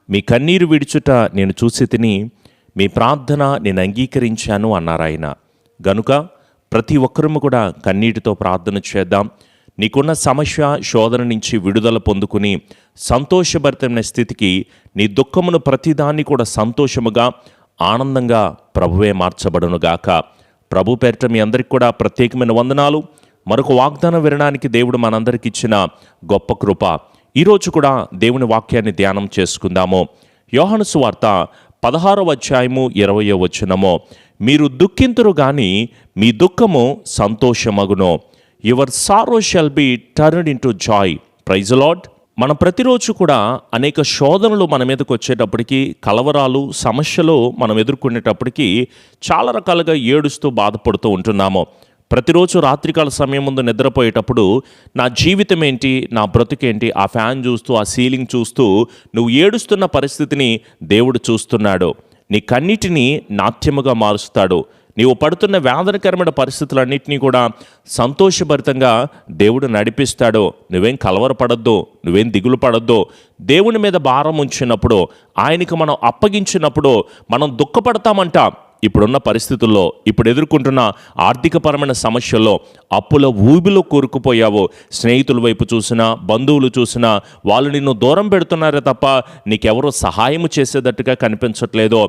మీ కన్నీరు విడుచుట నేను చూసి తిని, మీ ప్రార్థన నేను అంగీకరించాను అన్నారు ఆయన. గనుక ప్రతి ఒక్కరము కూడా కన్నీటితో ప్రార్థన చేద్దాం. నీకున్న సమస్య శోధన నుంచి విడుదల పొందుకుని సంతోషభరితమైన స్థితికి, నీ దుఃఖమును ప్రతిదాన్ని కూడా సంతోషముగా ఆనందంగా ప్రభువే మార్చబడునుగాక. ప్రభు పేరిట మీ అందరికీ కూడా ప్రత్యేకమైన వందనాలు. మరొక వాగ్దానం వినడానికి దేవుడు మనందరికి ఇచ్చిన గొప్ప కృప. ఈరోజు కూడా దేవుని వాక్యాన్ని ధ్యానం చేసుకుందాము. యోహాను సువార్త 16వ అధ్యాయము 20వ వచనము, మీరు దుఃఖింతురు గాని మీ దుఃఖము సంతోషమగును. Your sorrow shall be turned into joy. Praise Lord. మనం ప్రతిరోజు కూడా అనేక శోధనలు మన మీదకి వచ్చేటప్పటికి, కలవరాలు, సమస్యలు మనం ఎదుర్కొనేటప్పటికి చాలా రకాలుగా ఏడుస్తూ బాధపడుతూ ఉంటున్నాము. ప్రతిరోజు రాత్రికాల సమయం ముందు నిద్రపోయేటప్పుడు నా జీవితం ఏంటి, నా బ్రతుకేంటి, ఆ ఫ్యాన్ చూస్తూ, ఆ సీలింగ్ చూస్తూ నువ్వు ఏడుస్తున్న పరిస్థితిని దేవుడు చూస్తున్నాడు. నీ కన్నిటిని నాట్యముగా మారుస్తాడు. నీవు పడుతున్న వేదనకరమైన పరిస్థితులన్నింటినీ కూడా సంతోషభరితంగా దేవుడు నడిపిస్తాడు. నువ్వేం కలవరపడద్దు, నువ్వేం దిగులు పడద్దు. దేవుని మీద భారం ఉంచినప్పుడు, ఆయనకు మనం అప్పగించినప్పుడు మనం దుఃఖపడతామంట. ఇప్పుడున్న పరిస్థితుల్లో, ఇప్పుడు ఎదుర్కొంటున్న ఆర్థికపరమైన సమస్యల్లో, అప్పుల ఊబిలో కూరుకుపోయావు. స్నేహితుల వైపు చూసినా, బంధువులు చూసినా వాళ్ళు నిన్ను దూరం పెడుతున్నారే తప్ప నీకెవరో సహాయం చేసేటట్టుగా కనిపించట్లేదు.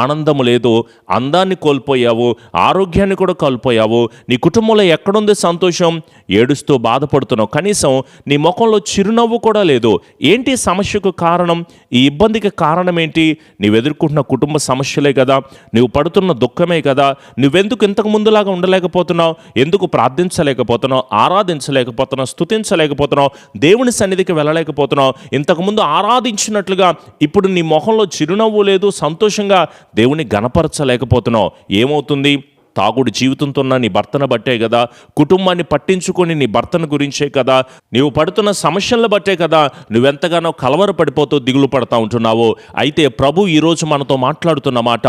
ఆనందము లేదు, అందాన్ని కోల్పోయావు, ఆరోగ్యాన్ని కూడా కోల్పోయావు. నీ కుటుంబంలో ఎక్కడుంది సంతోషం? ఏడుస్తూ బాధపడుతున్నావు. కనీసం నీ ముఖంలో చిరునవ్వు కూడా లేదు. ఏంటి సమస్యకు కారణం? ఈ ఇబ్బందికి కారణం ఏంటి? నీవు ఎదుర్కొంటున్న కుటుంబ సమస్యలే కదా, నువ్వు పడుతున్న దుఃఖమే కదా. నువ్వెందుకు ఇంతకు ముందులాగా ఉండలేకపోతున్నావు? ఎందుకు ప్రార్థించలేకపోతున్నావు, ఆరాధించలేకపోతున్నావు, స్తుతించలేకపోతున్నావు, దేవుని సన్నిధికి వెళ్ళలేకపోతున్నావు? ఇంతకుముందు ఆరాధించినట్లుగా ఇప్పుడు నీ మొహంలో చిరునవ్వు లేదు, సంతోషంగా దేవుని గణపరచలేకపోతున్నావు. ఏమవుతుంది? తాగుడు జీవితంతో ఉన్న నీ భర్తను బట్టే కదా, కుటుంబాన్ని పట్టించుకొని నీ భర్తను గురించే కదా, నీవు పడుతున్న సమస్యలను బట్టే కదా నువ్వెంతగానో కలవరపడిపోతూ దిగులు పడతా ఉంటున్నావు. అయితే ప్రభు ఈరోజు మనతో మాట్లాడుతున్న మాట,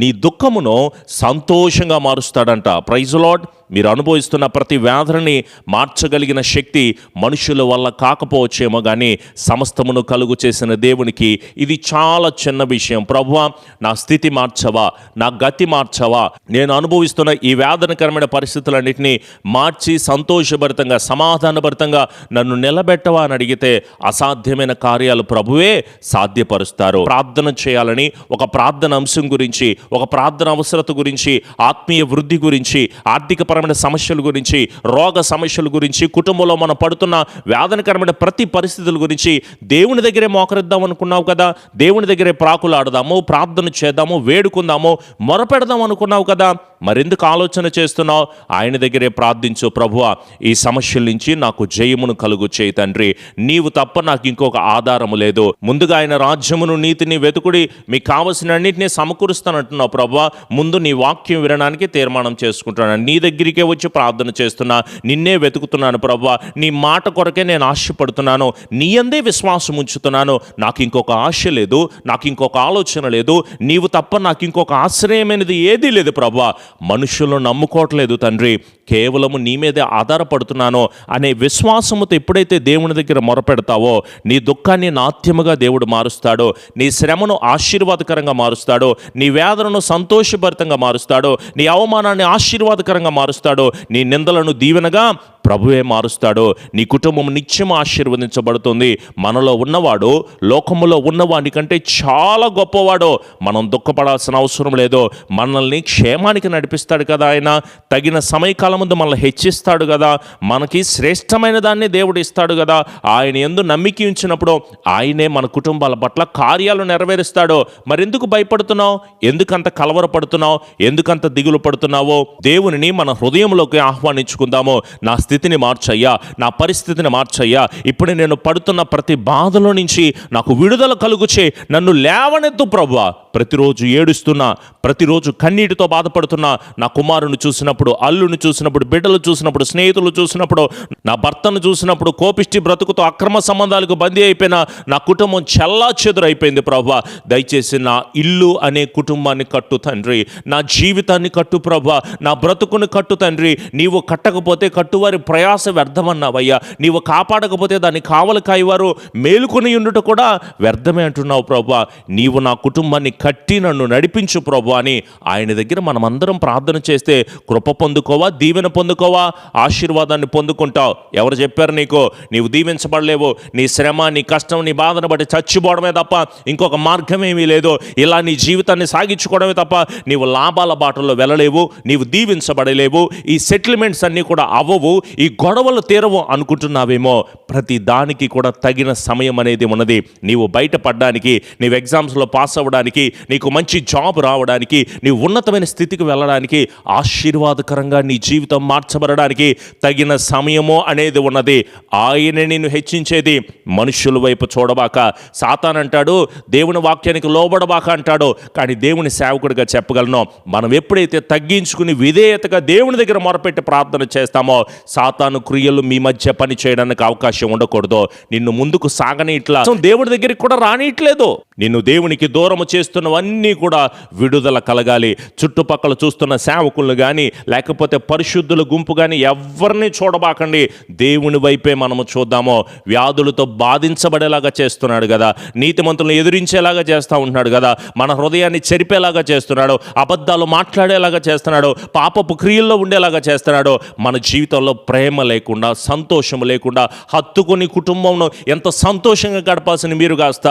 నీ దుఃఖమును సంతోషంగా మారుస్తాడంట. Praise lord. మీరు అనుభవిస్తున్న ప్రతి వ్యాధిని మార్చగలిగిన శక్తి మనుషుల వల్ల కాకపోవచ్చేమో కానీ సమస్తమును కలుగు చేసిన దేవునికి ఇది చాలా చిన్న విషయం. ప్రభువా, నా స్థితి మార్చవా, నా గతి మార్చవా, నేను అనుభవిస్తున్న ఈ వేదనకరమైన పరిస్థితులన్నింటినీ మార్చి సంతోషభరితంగా, సమాధానభరితంగా నన్ను నిలబెట్టవా అని అడిగితే అసాధ్యమైన కార్యాలు ప్రభువే సాధ్యపరుస్తారు. ప్రార్థన చేయాలని, ఒక ప్రార్థన అంశం గురించి, ఒక ప్రార్థన అవసరత గురించి, ఆత్మీయ వృద్ధి గురించి, ఆర్థిక సమస్యల గురించి, రోగ సమస్యల గురించి, కుటుంబంలో మనం పడుతున్న వేదనకరమైన ప్రతి పరిస్థితుల గురించి దేవుని దగ్గరే మోకరిద్దాం అనుకున్నావు కదా, దేవుని దగ్గరే ప్రాకులాడదాము, ప్రార్థన చేద్దాము, వేడుకుందాము, మొరపెడదాం అనుకున్నావు కదా. మరెందుకు ఆలోచన చేస్తున్నావు? ఆయన దగ్గరే ప్రార్థించు. ప్రభువా, ఈ సమస్యల నుంచి నాకు జయమును కలుగు చేయి తండ్రి. నీవు తప్ప నాకు ఇంకొక ఆధారము లేదు. ముందుగా ఆయన రాజ్యమును, నీతిని వెతుకుడి, మీకు కావలసిన అన్నింటినీ సమకూరుస్తానంటున్నావు. ప్రభువా, ముందు నీ వాక్యం వినడానికి తీర్మానం చేసుకుంటున్నాను. నీ దగ్గరికే వచ్చి ప్రార్థన చేస్తున్నా, నిన్నే వెతుకుతున్నాను. ప్రభువా, నీ మాట కొరకే నేను ఆశపడుతున్నాను, నీ అందే విశ్వాసం ఉంచుతున్నాను. నాకు ఇంకొక ఆశ లేదు, నాకు ఇంకొక ఆలోచన లేదు. నీవు తప్ప నాకు ఇంకొక ఆశ్రయమైనది ఏదీ లేదు. ప్రభువా, మనుషులను నమ్ముకోవట్లేదు తండ్రి, కేవలము నీ మీదే ఆధారపడుతున్నాను అనే విశ్వాసముతో ఎప్పుడైతే దేవుని దగ్గర మొరపెడతావో, నీ దుఃఖాన్ని నాట్యముగా దేవుడు మారుస్తాడో, నీ శ్రమను ఆశీర్వాదకరంగా మారుస్తాడో, నీ వేదనను సంతోషభరితంగా మారుస్తాడో, నీ అవమానాన్ని ఆశీర్వాదకరంగా మారుస్తాడో, నీ నిందలను దీవెనగా ప్రభువే మారుస్తాడో. నీ కుటుంబం నిత్యం ఆశీర్వదించబడుతుంది. మనలో ఉన్నవాడు లోకములో ఉన్నవాడి కంటే చాలా గొప్పవాడో. మనం దుఃఖపడాల్సిన అవసరం లేదో. మనల్ని క్షేమానికి నడిపిస్తాడు కదా ఆయన. తగిన సమయకాలం ముందు మనల్ని హెచ్చిస్తాడు కదా. మనకి శ్రేష్టమైన దాన్ని దేవుడు ఇస్తాడు కదా. ఆయన యందు నమ్మిక ఉంచినప్పుడు ఆయనే మన కుటుంబాల పట్ల కార్యాలు నెరవేరుస్తాడో. మరెందుకు భయపడుతున్నావు? ఎందుకంత కలవరపడుతున్నావు? ఎందుకంత దిగులు పడుతున్నావో? దేవునిని మన హృదయంలోకి ఆహ్వానించుకుందాము. నా స్థితిని మార్చయ్యా, నా పరిస్థితిని మార్చయ్యా. ఇప్పుడు నేను పడుతున్న ప్రతి బాధలో నుంచి నాకు విడుదల కలుగుచే, నన్ను లేవనెత్తు ప్రభువా. ప్రతిరోజు ఏడుస్తున్నా, ప్రతిరోజు కన్నీటితో బాధపడుతున్నా, నా కుమారుని చూసినప్పుడు, అల్లుని చూసినప్పుడు, బిడ్డలు చూసినప్పుడు, స్నేహితులు చూసినప్పుడు, నా భర్తను చూసినప్పుడు, కోపిష్టి బ్రతుకుతో అక్రమ సంబంధాలకు బందీ అయిపోయిన నా కుటుంబం చెల్లాచెదురైపోయింది ప్రభువా. దయచేసి నా ఇల్లు అనే కుటుంబాన్ని కట్టు తండ్రి, నా జీవితాన్ని కట్టు ప్రభువా, నా బ్రతుకుని కట్టు తండ్రి. నీవు కట్టకపోతే కట్టువారి ప్రయాస వ్యర్థమన్నావయ్యా. నీవు కాపాడకపోతే దాన్ని కావలి కాయవారు మేలుకొని ఉండుట కూడా వ్యర్థమే అంటున్నావు ప్రభువా. నీవు నా కుటుంబాన్ని కట్టి నన్ను నడిపించు ప్రభువా అని ఆయన దగ్గర మనమందరం ప్రార్థన చేస్తే కృప పొందుకోవా, దీవెన పొందుకోవా, ఆశీర్వాదాన్ని పొందుకుంటావు. ఎవరు చెప్పారు నీకు నీవు దీవించబడలేవు? నీ శ్రమ, నీ కష్టం, నీ బాధను బట్టి చచ్చిపోవడమే తప్ప ఇంకొక మార్గం ఏమీ లేదు. ఇలా నీ జీవితాన్ని సాగించుకోవడమే తప్ప నీవు లాభాల బాటలో వెళ్ళలేవు, నీవు దీవించబడలేవు, ఈ సెటిల్మెంట్స్ అన్నీ కూడా అవ్వవు, ఈ గొడవలు తీరవు అనుకుంటున్నావేమో. ప్రతి దానికి కూడా తగిన సమయం అనేది ఉన్నది. నీవు బయటపడడానికి, నీవు ఎగ్జామ్స్లో పాస్ అవ్వడానికి, నీకు మంచి జాబ్ రావడానికి, నీవు ఉన్నతమైన స్థితికి వెళ్ళడానికి, ఆశీర్వాదకరంగా నీ జీవితం మార్చబడడానికి తగిన సమయము అనేది ఉన్నది. ఆయన నిన్ను హెచ్చించేది. మనుషుల వైపు చూడబాక. సాతాన్ అంటాడు దేవుని వాక్యానికి లోబడబాక అంటాడు. కానీ దేవుని సేవకుడిగా చెప్పగలను, మనం ఎప్పుడైతే తగ్గించుకుని విధేయతగా దేవుని దగ్గర మొరపెట్టి ప్రార్థన చేస్తామో సాతాను క్రియలు మీ మధ్య పని చేయడానికి అవకాశం ఉండకూడదు. నిన్ను ముందుకు సాగని ఇట్లా దేవుడి దగ్గరికి కూడా రానిట్లేదు. నిన్ను దేవునికి దూరము చేస్తున్నవన్నీ కూడా విడుదల కలగాలి. చుట్టుపక్కల చూస్తున్న సేవకులను కానీ లేకపోతే పరిశుద్ధుల గుంపు కానీ ఎవరిని చూడబాకండి, దేవుని వైపే మనము చూద్దాము. వ్యాధులతో బాధించబడేలాగా చేస్తున్నాడు కదా, నీతిమంతులను ఎదిరించేలాగా చేస్తూ ఉంటున్నాడు కదా, మన హృదయాన్ని చెరిపేలాగా చేస్తున్నాడు, అబద్ధాలు మాట్లాడేలాగా చేస్తున్నాడు, పాపపు క్రియల్లో ఉండేలాగా చేస్తున్నాడు. మన జీవితంలో ప్రేమ లేకుండా, సంతోషం లేకుండా, హత్తుకుని కుటుంబంలో ఎంత సంతోషంగా గడపాల్సిన మీరు కాస్త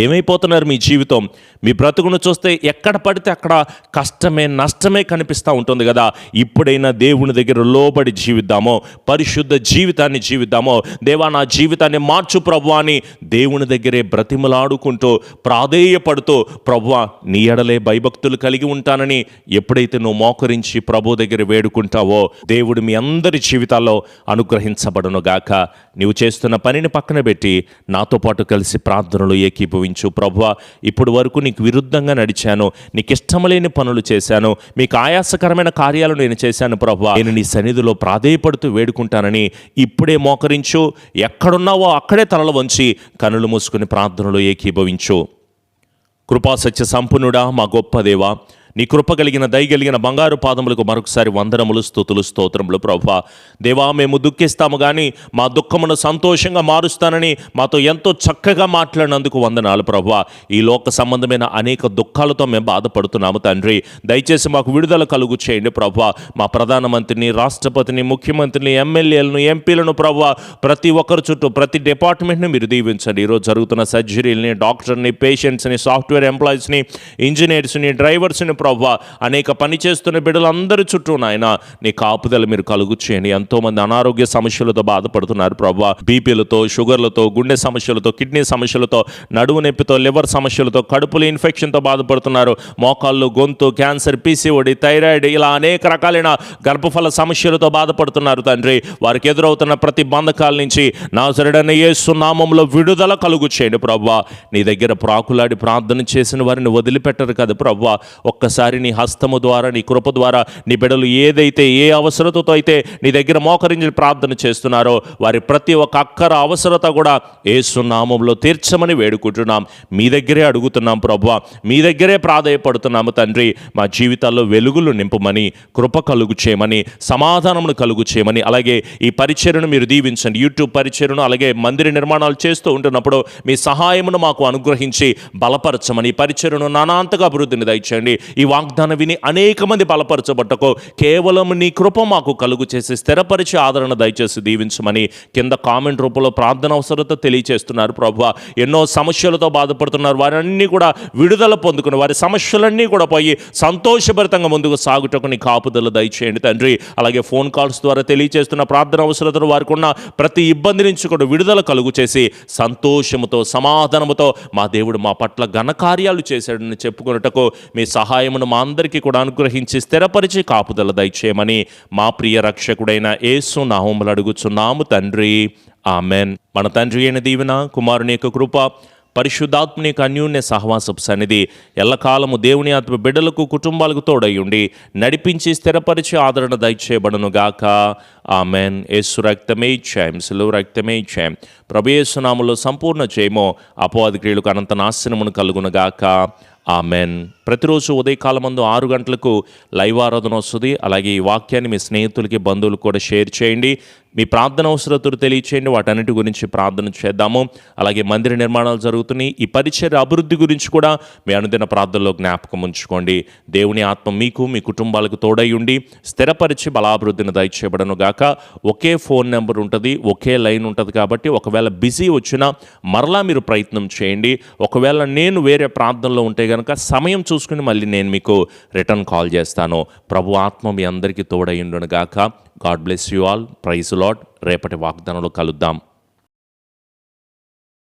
ఏమైపోతున్నారు? మీ జీవితం, మీ బ్రతుకును చూస్తే ఎక్కడ పడితే అక్కడ కష్టమే, నష్టమే కనిపిస్తూ ఉంటుంది కదా. ఇప్పుడైనా దేవుని దగ్గర లోబడి జీవిద్దామో, పరిశుద్ధ జీవితాన్ని జీవిద్దామో. దేవా నా జీవితాన్ని మార్చు ప్రభువా అని దేవుని దగ్గరే బ్రతిమలాడుకుంటూ ప్రాధేయపడుతూ ప్రభువా నీ ఎడలే భయభక్తులు కలిగి ఉంటానని ఎప్పుడైతే నువ్వు మోకరించి ప్రభు దగ్గర వేడుకుంటావో దేవుడు మీ అందరి జీవితాల్లో అనుగ్రహించబడును గాక. నీవు చేస్తున్న పనిని పక్కన పెట్టి నాతో పాటు కలిసి ప్రార్థనలు ఏకీభవించు. ప్రభువా ఇప్పుడు వరకు నీకు విరుద్ధంగా నడిచాను, నీకు ఇష్టమలేని పనులు చేశాను, మీకు ఆయాసకరమైన కార్యాలు నేను చేశాను ప్రభువా. నేను నీ సన్నిధిలో ప్రాధేయపడుతూ వేడుకుంటానని ఇప్పుడే మోకరించు. ఎక్కడున్నావో అక్కడే తలలు వంచి కనులు మూసుకుని ప్రార్థనలో ఏకీభవించు. కృపా సత్య సంపన్నుడా మా గొప్ప దేవా, నీ కృప కలిగిన దయగలిగిన బంగారు పాదములకు మరొకసారి వందనములు, స్తుతులు, స్తోత్రములు ప్రభువా. దేవా మేము దుఃఖిస్తాము కానీ మా దుఃఖమును సంతోషంగా మారుస్తానని మాతో ఎంతో చక్కగా మాట్లాడినందుకు వందనాలు ప్రభువా. ఈ లోక సంబంధమైన అనేక దుఃఖాలతో మేము బాధపడుతున్నాము తండ్రి. దయచేసి మాకు విడుదల కలుగు చేయండి ప్రభువా. మా ప్రధానమంత్రిని, రాష్ట్రపతిని, ముఖ్యమంత్రిని, ఎమ్మెల్యేలను, ఎంపీలను ప్రభువా ప్రతి ఒక్కరి చుట్టూ ప్రతి డిపార్ట్మెంట్ని మీరు దీవించండి. ఈరోజు జరుగుతున్న సర్జరీలని, డాక్టర్ని, పేషెంట్స్ని, సాఫ్ట్వేర్ ఎంప్లాయీస్ని, ఇంజనీర్స్ని, డ్రైవర్స్ని ప్రభువా అనేక పని చేస్తున్న బిడ్డలందరి చుట్టూ నాయన నీ కాపుదల మీరు కలుగు చేయండి. ఎంతోమంది అనారోగ్య సమస్యలతో బాధపడుతున్నారు ప్రభువా. బీపీలతో, షుగర్లతో, గుండె సమస్యలతో, కిడ్నీ సమస్యలతో, నడువు నొప్పితో, లివర్ సమస్యలతో, కడుపులో ఇన్ఫెక్షన్తో బాధపడుతున్నారు. మోకాళ్ళు, గొంతు క్యాన్సర్, పీసీఓడి, థైరాయిడ్ ఇలా అనేక రకాలైన గర్భఫల సమస్యలతో బాధపడుతున్నారు తండ్రి. వారికి ఎదురవుతున్న ప్రతి బంధకాల నుంచి నాజరేయుడైన యేసు నామములో విడుదల కలుగు చేయండి ప్రభువా. నీ దగ్గర ప్రాకులాడి ప్రార్థన చేసిన వారిని వదిలిపెట్టరు కదా ప్రభువా. ఒక్కసారి నీ హస్తము ద్వారా, నీ కృప ద్వారా నీ బిడ్డలు ఏదైతే ఏ అవసరతతో అయితే నీ దగ్గర మోకరించి ప్రార్థన చేస్తున్నారో వారి ప్రతి ఒక్క అక్కర అవసరత కూడా యేసు నామములో తీర్చమని వేడుకుంటున్నాం. మీ దగ్గరే అడుగుతున్నాం ప్రభువా, మీ దగ్గరే ప్రాధేయపడుతున్నాము తండ్రి. మా జీవితాల్లో వెలుగులు నింపమని, కృప కలుగు చేయమని, సమాధానమును కలుగు చేయమని, అలాగే ఈ పరిచర్యను మీరు దీవించండి. యూట్యూబ్ పరిచర్యను అలాగే మందిర నిర్మాణాలు చేస్తూ ఉంటున్నప్పుడు మీ సహాయమును మాకు అనుగ్రహించి బలపరచమని, ఈ పరిచర్యను నానాంతగా అభివృద్ధిని దయచేయండి. ఈ వాగ్దానం విని అనేక మంది బలపరచబట్టకు కేవలం నీ కృప మాకు కలుగు చేసి స్థిరపరిచి ఆదరణ దయచేసి దీవించమని కింద కామెంట్ రూపంలో ప్రార్థన అవసరత తెలియచేస్తున్నారు ప్రభువా. ఎన్నో సమస్యలతో బాధపడుతున్నారు, వారన్నీ కూడా విడుదల పొందుకుని వారి సమస్యలన్నీ కూడా పోయి సంతోషభరితంగా ముందుకు సాగుటకు నీ కాపుదల దయచేయండి తండ్రి. అలాగే ఫోన్ కాల్స్ ద్వారా తెలియచేస్తున్న ప్రార్థన అవసరతను వారికి ఉన్న ప్రతి ఇబ్బంది నుంచి కూడా విడుదల కలుగు చేసి సంతోషముతో, సమాధానముతో మా దేవుడు మా పట్ల ఘనకార్యాలు చేశాడని చెప్పుకున్నటకు మీ సహాయమును మా అందరికీ కూడా అనుగ్రహించి స్థిరపరిచి కాపుదల దయచేయమని మా ప్రియ రక్షకుడైన యేసు నామములో అడుగుచున్నాము తండ్రి. ఆమెన్. మన తండ్రి అయిన దీవెన, కుమారుని యొక్క కృప, పరిశుద్ధాత్మని యొక్క అన్యోన్య సహవాసపు సన్నిధి ఎల్లకాలము దేవుని ఆత్మ బిడ్డలకు కుటుంబాలకు తోడయ్యుండి నడిపించి స్థిరపరిచి ఆదరణ దయచేయబడును గాక. ఆమెన్. యేసు రక్తమే ఇచ్చాం, సిలువ రక్తమే ఇచ్చాం. ప్రభు యేసు నామములో సంపూర్ణ జయము, అపవాది క్రియలకు అనంత నాశనమును కలుగునుగాక. ఆమెన్. ప్రతిరోజు ఉదయకాలమందు 6 గంటలకు లైవ్ ఆరాధన వస్తుంది. అలాగే ఈ వాక్యాన్ని మీ స్నేహితులకి, బంధువులకు కూడా షేర్ చేయండి. మీ ప్రార్థన అవసరతలు తెలియచేయండి, వాటన్నిటి గురించి ప్రార్థన చేద్దాము. అలాగే మందిర నిర్మాణాలు జరుగుతున్నాయి. ఈ పరిచర్య అభివృద్ధి గురించి కూడా మీ అనుదిన ప్రార్థనలో జ్ఞాపకం ఉంచుకోండి. దేవుని ఆత్మ మీకు, మీ కుటుంబాలకు తోడై ఉండి స్థిరపరిచి బలాభివృద్ధిని దయచేయబడను గాక. ఒకే ఫోన్ నెంబర్ ఉంటుంది, ఒకే లైన్ ఉంటుంది. కాబట్టి ఒకవేళ బిజీ వచ్చినా మరలా మీరు ప్రయత్నం చేయండి. ఒకవేళ నేను వేరే ప్రార్థనలో ఉంటే కనుక సమయం చూసుకుని మళ్ళీ నేను మీకు రిటర్న్ కాల్ చేస్తాను. ప్రభు ఆత్మ మీ అందరికీ తోడై ఉండును గాక. God bless you all. Praise Lord. రేపటి వాగ్దానంలో కలుద్దాం.